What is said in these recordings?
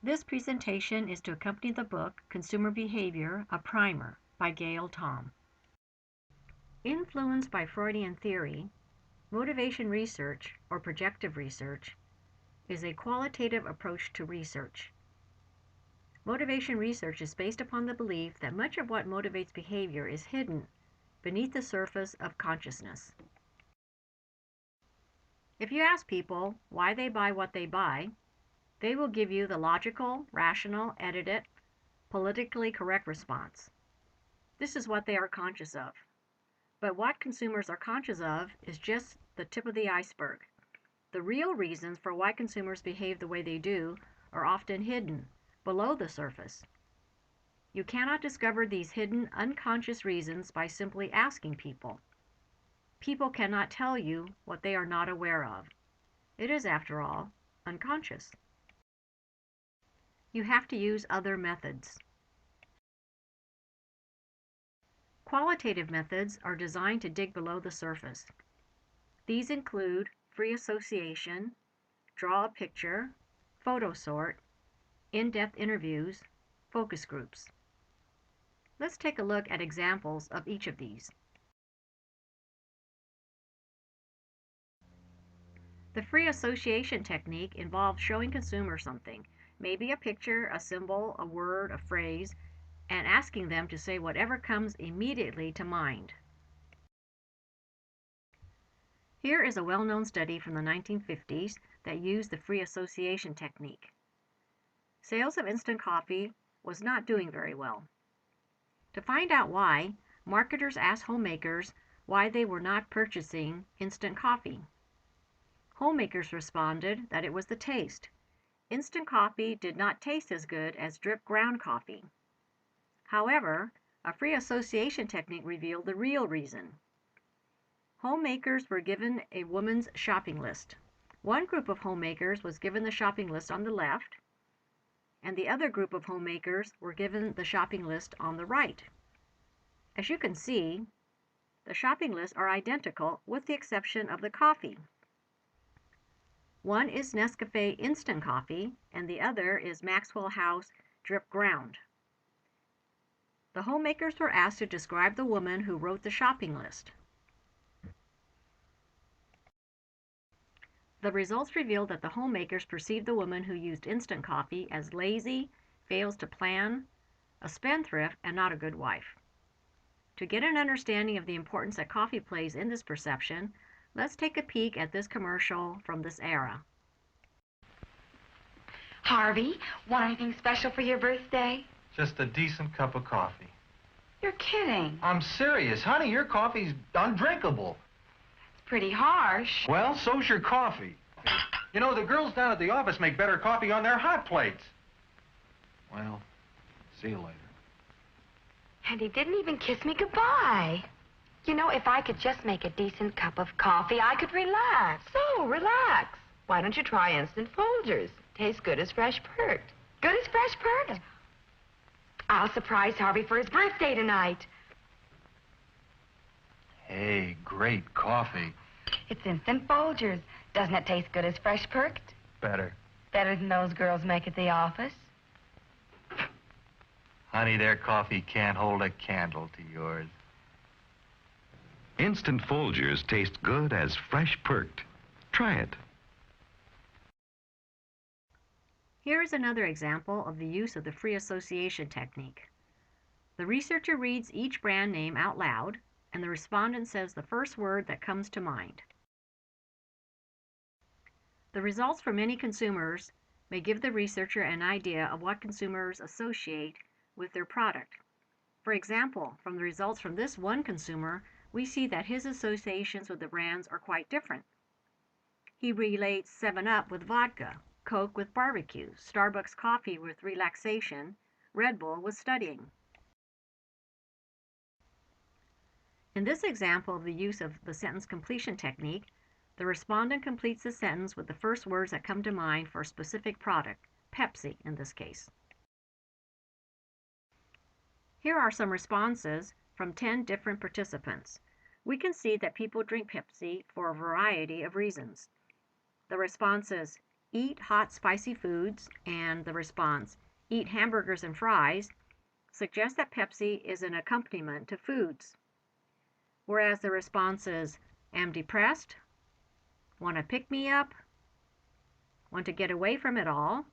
This presentation is to accompany the book Consumer Behavior, a Primer by Gail Tom. Influenced by Freudian theory, motivation research, or projective research, is a qualitative approach to research. Motivation research is based upon the belief that much of what motivates behavior is hidden beneath the surface of consciousness. If you ask people why they buy what they buy, they will give you the logical, rational, edited, politically correct response. This is what they are conscious of. But what consumers are conscious of is just the tip of the iceberg. The real reasons for why consumers behave the way they do are often hidden, below the surface. You cannot discover these hidden, unconscious reasons by simply asking people. People cannot tell you what they are not aware of. It is, after all, unconscious. You have to use other methods. Qualitative methods are designed to dig below the surface. These include free association, draw a picture, photo sort, in-depth interviews, focus groups. Let's take a look at examples of each of these. The free association technique involves showing consumers something, maybe a picture, a symbol, a word, a phrase, and asking them to say whatever comes immediately to mind. Here is a well-known study from the 1950s that used the free association technique. Sales of instant coffee was not doing very well. To find out why, marketers asked homemakers why they were not purchasing instant coffee. Homemakers responded that it was the taste. Instant coffee did not taste as good as drip ground coffee. However, a free association technique revealed the real reason. Homemakers were given a woman's shopping list. One group of homemakers was given the shopping list on the left, and the other group of homemakers were given the shopping list on the right. As you can see, the shopping lists are identical with the exception of the coffee. One is Nescafe instant coffee, and the other is Maxwell House drip ground. The homemakers were asked to describe the woman who wrote the shopping list. The results revealed that the homemakers perceived the woman who used instant coffee as lazy, fails to plan, a spendthrift, and not a good wife. To get an understanding of the importance that coffee plays in this perception, let's take a peek at this commercial from this era. Harvey, want anything special for your birthday? Just a decent cup of coffee. You're kidding. I'm serious. Honey, your coffee's undrinkable. It's pretty harsh. Well, so's your coffee. You know, the girls down at the office make better coffee on their hot plates. Well, see you later. And he didn't even kiss me goodbye. You know, if I could just make a decent cup of coffee, I could relax. So, relax. Why don't you try Instant Folgers? Tastes good as fresh perked. Good as fresh perked. I'll surprise Harvey for his birthday tonight. Hey, great coffee. It's Instant Folgers. Doesn't it taste good as fresh perked? Better. Better than those girls make at the office? Honey, their coffee can't hold a candle to yours. Instant Folgers taste good as fresh perked. Try it. Here is another example of the use of the free association technique. The researcher reads each brand name out loud, and the respondent says the first word that comes to mind. The results for many consumers may give the researcher an idea of what consumers associate with their product. For example, from the results from this one consumer, we see that his associations with the brands are quite different. He relates 7-Up with vodka, Coke with barbecue, Starbucks coffee with relaxation, Red Bull with studying. In this example of the use of the sentence completion technique, the respondent completes the sentence with the first words that come to mind for a specific product, Pepsi in this case. Here are some responses from 10 different participants. We can see that people drink Pepsi for a variety of reasons. The responses: eat hot spicy foods, and the response, eat hamburgers and fries, suggests that Pepsi is an accompaniment to foods. Whereas the responses, am depressed, want to pick me up, want to get away from it all,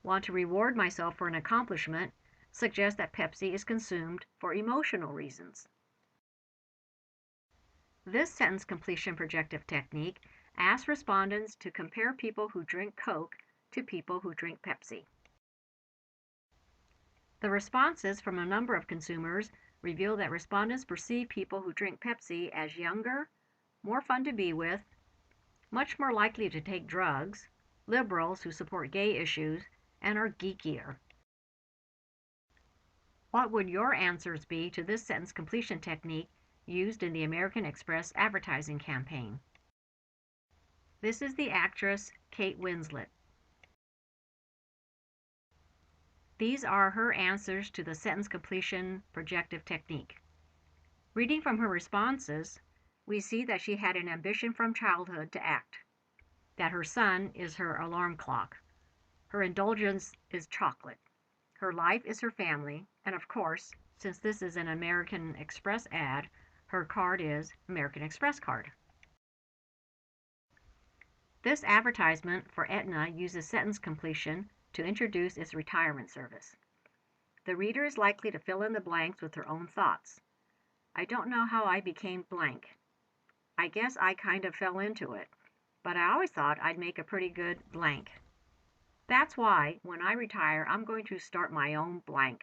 want to reward myself for an accomplishment, suggest that Pepsi is consumed for emotional reasons. This sentence completion projective technique asks respondents to compare people who drink Coke to people who drink Pepsi. The responses from a number of consumers reveal that respondents perceive people who drink Pepsi as younger, more fun to be with, much more likely to take drugs, liberals who support gay issues, and are geekier. What would your answers be to this sentence completion technique used in the American Express advertising campaign? This is the actress Kate Winslet. These are her answers to the sentence completion projective technique. Reading from her responses, we see that she had an ambition from childhood to act, that her son is her alarm clock, her indulgence is chocolate, her life is her family, and of course, since this is an American Express ad, her card is American Express card. This advertisement for Aetna uses sentence completion to introduce its retirement service. The reader is likely to fill in the blanks with her own thoughts. I don't know how I became blank. I guess I kind of fell into it, but I always thought I'd make a pretty good blank. That's why, when I retire, I'm going to start my own blank.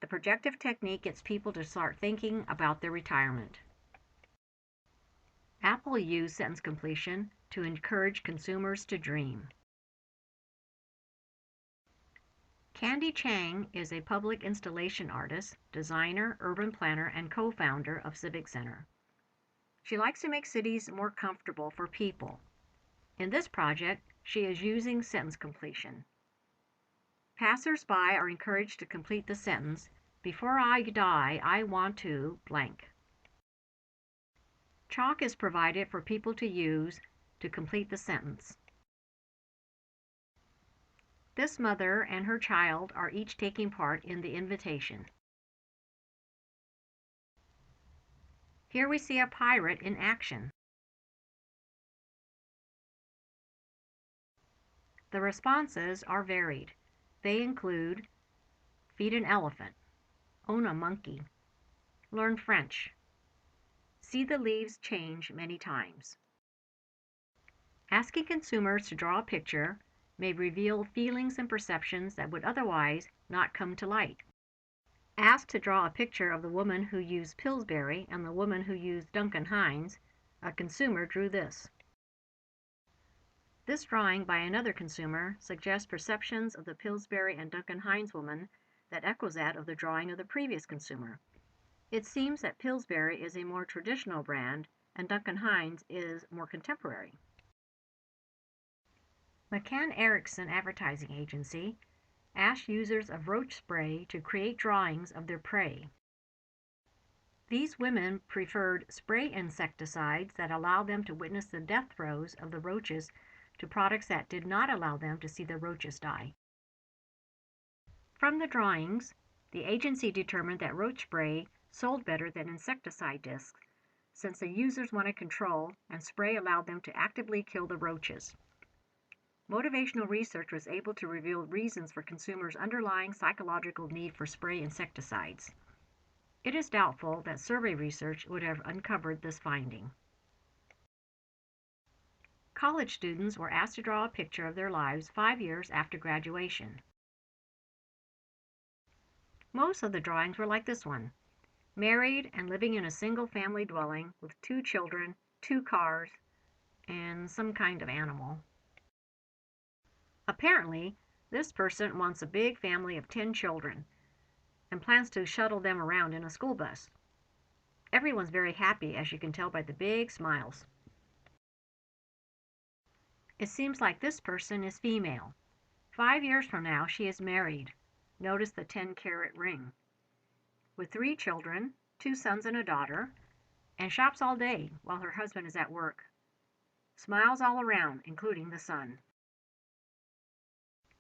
The projective technique gets people to start thinking about their retirement. Apple used sentence completion to encourage consumers to dream. Candy Chang is a public installation artist, designer, urban planner, and co-founder of Civic Center. She likes to make cities more comfortable for people. In this project, she is using sentence completion. Passers-by are encouraged to complete the sentence, "Before I die, I want to blank." Chalk is provided for people to use to complete the sentence. This mother and her child are each taking part in the invitation. Here we see a pirate in action. The responses are varied. They include feed an elephant, own a monkey, learn French, see the leaves change many times. Asking consumers to draw a picture may reveal feelings and perceptions that would otherwise not come to light. Asked to draw a picture of the woman who used Pillsbury and the woman who used Duncan Hines, a consumer drew this. This drawing by another consumer suggests perceptions of the Pillsbury and Duncan Hines woman that echoes that of the drawing of the previous consumer. It seems that Pillsbury is a more traditional brand and Duncan Hines is more contemporary. McCann Erickson Advertising Agency asked users of roach spray to create drawings of their prey. These women preferred spray insecticides that allow them to witness the death throes of the roaches to products that did not allow them to see the roaches die. From the drawings, the agency determined that roach spray sold better than insecticide discs, since the users wanted control and spray allowed them to actively kill the roaches. Motivational research was able to reveal reasons for consumers' underlying psychological need for spray insecticides. It is doubtful that survey research would have uncovered this finding. College students were asked to draw a picture of their lives 5 years after graduation. Most of the drawings were like this one: married and living in a single-family dwelling with 2 children, 2 cars, and some kind of animal. Apparently, this person wants a big family of 10 children and plans to shuttle them around in a school bus. Everyone's very happy, as you can tell by the big smiles. It seems like this person is female. 5 years from now, she is married. Notice the 10-carat ring. With 3 children, 2 sons and a daughter, and shops all day while her husband is at work. Smiles all around, including the sun.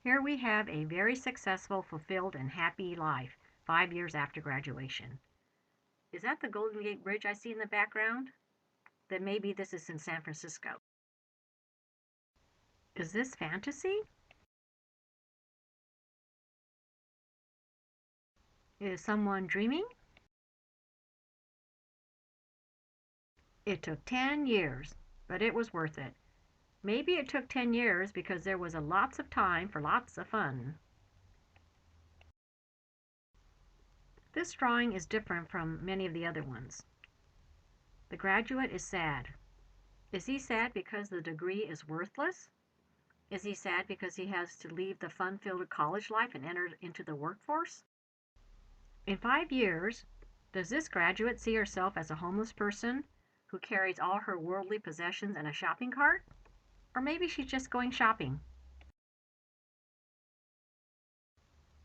Here we have a very successful, fulfilled, and happy life 5 years after graduation. Is that the Golden Gate Bridge I see in the background? Then maybe this is in San Francisco. Is this fantasy? Is someone dreaming? It took 10 years, but it was worth it. Maybe it took 10 years because there was lots of time for lots of fun. This drawing is different from many of the other ones. The graduate is sad. Is he sad because the degree is worthless? Is he sad because he has to leave the fun-filled college life and enter into the workforce? In 5 years, does this graduate see herself as a homeless person who carries all her worldly possessions in a shopping cart? Or maybe she's just going shopping.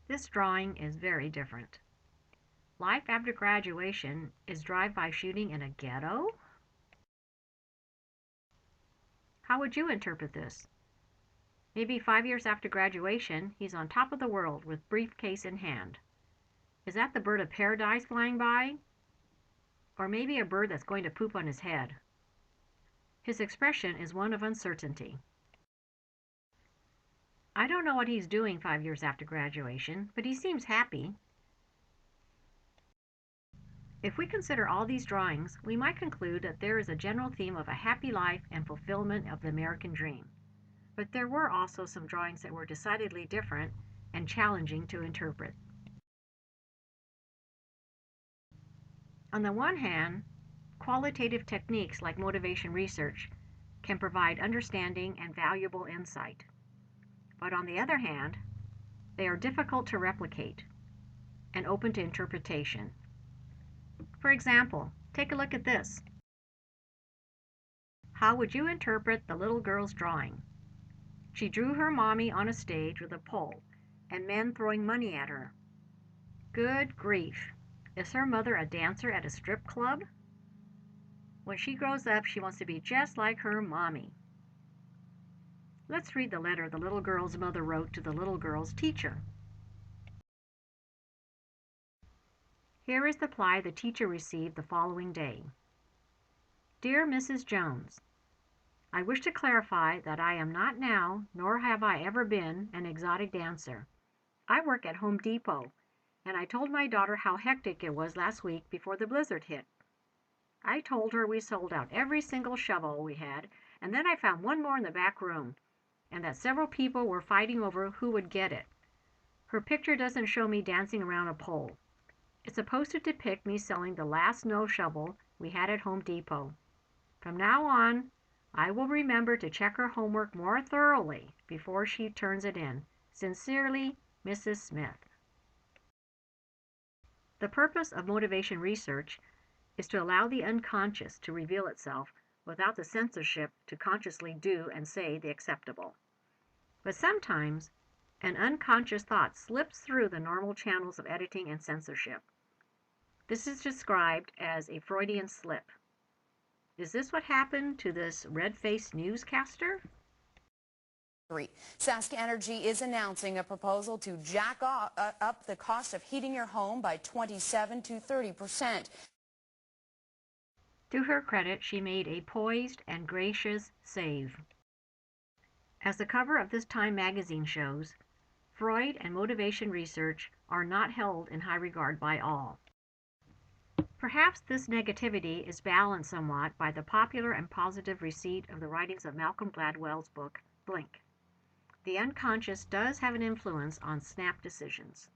This drawing is very different. Life after graduation is drive-by shooting in a ghetto? How would you interpret this? Maybe 5 years after graduation, he's on top of the world with briefcase in hand. Is that the bird of paradise flying by? Or maybe a bird that's going to poop on his head? His expression is one of uncertainty. I don't know what he's doing 5 years after graduation, but he seems happy. If we consider all these drawings, we might conclude that there is a general theme of a happy life and fulfillment of the American dream. But there were also some drawings that were decidedly different and challenging to interpret. On the one hand, qualitative techniques like motivation research can provide understanding and valuable insight. But on the other hand, they are difficult to replicate and open to interpretation. For example, take a look at this. How would you interpret the little girl's drawing? She drew her mommy on a stage with a pole and men throwing money at her. Good grief! Is her mother a dancer at a strip club? When she grows up, she wants to be just like her mommy. Let's read the letter the little girl's mother wrote to the little girl's teacher. Here is the reply the teacher received the following day. Dear Mrs. Jones, I wish to clarify that I am not now, nor have I ever been, an exotic dancer. I work at Home Depot, and I told my daughter how hectic it was last week before the blizzard hit. I told her we sold out every single shovel we had, and then I found one more in the back room, and that several people were fighting over who would get it. Her picture doesn't show me dancing around a pole. It's supposed to depict me selling the last snow shovel we had at Home Depot. From now on, I will remember to check her homework more thoroughly before she turns it in. Sincerely, Mrs. Smith. The purpose of motivation research is to allow the unconscious to reveal itself without the censorship to consciously do and say the acceptable. But sometimes, an unconscious thought slips through the normal channels of editing and censorship. This is described as a Freudian slip. Is this what happened to this red-faced newscaster? Sask Energy is announcing a proposal to jack up the cost of heating your home by 27 to 30%. To her credit, she made a poised and gracious save. As the cover of this Time magazine shows, Freud and motivation research are not held in high regard by all. Perhaps this negativity is balanced somewhat by the popular and positive receipt of the writings of Malcolm Gladwell's book, Blink. The unconscious does have an influence on snap decisions.